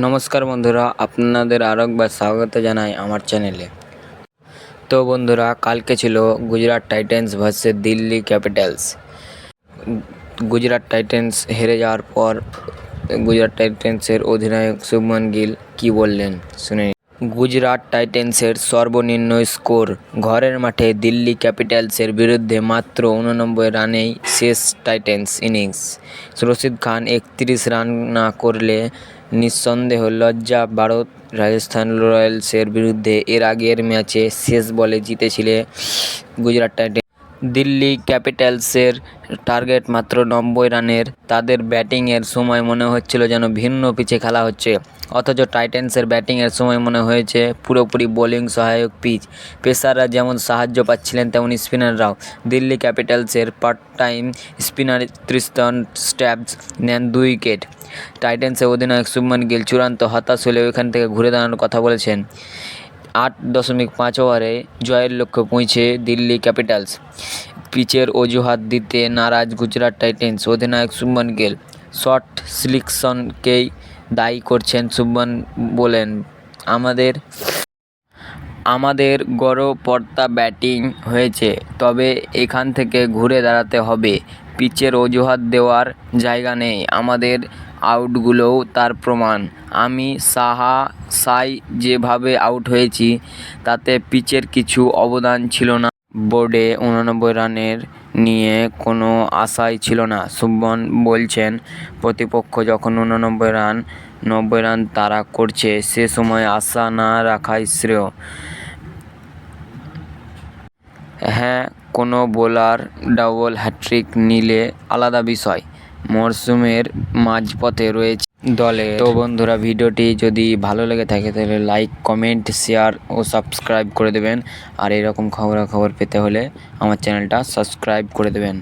নমস্কার বন্ধুরা, আপনাদের আরেকবার স্বাগত জানাই আমার চ্যানেলে। তো বন্ধুরা, কালকে ছিল Gujarat Titans versus Delhi Capitals. Gujarat Titans হেরে যাওয়ার পর গুজরাট টাইটান্সের অধিনায়ক শুভমান গিল কী বললেন শুনে। গুজরাট টাইটান্সের সর্বনিম্ন স্কোর। ঘরের মাঠে দিল্লি ক্যাপিটালসের বিরুদ্ধে মাত্র 89 রানেই শেষ Titans innings. Rashid Khan 31 run না করলে নিঃসন্দেহ লজ্জা ভারত রাজস্থান রয়্যালসের বিরুদ্ধে এর আগের ম্যাচে শেষ বলে জিতেছিল গুজরাট টাইটান্স। দিল্লি ক্যাপিটালসের টার্গেট মাত্র 90 রানের। তাদের ব্যাটিংয়ের সময় মনে হচ্ছিল যেন ভিন্ন পিচে খেলা হচ্ছে, অথচ টাইটান্সের ব্যাটিংয়ের সময় মনে হয়েছে পুরোপুরি বোলিং সহায়ক পিচ। পেসাররা যেমন সাহায্য পাচ্ছিলেন তেমন স্পিনাররাও। দিল্লি ক্যাপিটালসের পার্ট টাইম স্পিনার তৃষ্টান স্ট্যাব্স নেন 2 উইকেট। টাইটান্সের অধিনায়ক শুভমান গিল চূড়ান্ত হতাশ হলেও এখান থেকে ঘুরে দাঁড়ানোর কথা বলেছেন। 8.5 ওভারে জয়ের লক্ষ্যে পৌঁছে দিল্লি ক্যাপিটালস। পিচের অজুহাত দিতে নারাজ গুজরাট টাইটান্স অধিনায়ক শুভমান গিল। শর্ট সিলেকশনকেই দায়ী করছেন শুভমান। বলেন, আমাদের গড়পড়তা ব্যাটিং হয়েছে, তবে এখান থেকে ঘুরে দাঁড়াতে হবে। পিচের অজুহাত দেওয়ার জায়গা নেই, আমাদের আউটগুলোও তার প্রমাণ। আমি সাই যেভাবে আউট হয়েছি তাতে পিচের কিছু অবদান ছিল না। বোর্ডে 89 রানের নিয়ে কোনো আশাই ছিল না। শুভমান বলছেন, প্রতিপক্ষ যখন 90 রান তাড়া করছে সে সময় আশা না রাখাই শ্রেয়। হ্যাঁ, কোনো বোলার ডাবল হ্যাট্রিক নিলে আলাদা বিষয়। মরশুমের মাঝপথে রয়েছে দলে। তো বন্ধুরা, ভিডিওটি যদি ভালো লেগে থাকে তাহলে লাইক, কমেন্ট, শেয়ার ও সাবস্ক্রাইব করে দেবেন। আর এরকম খবরাখবর পেতে হলে আমার চ্যানেলটা সাবস্ক্রাইব করে দেবেন।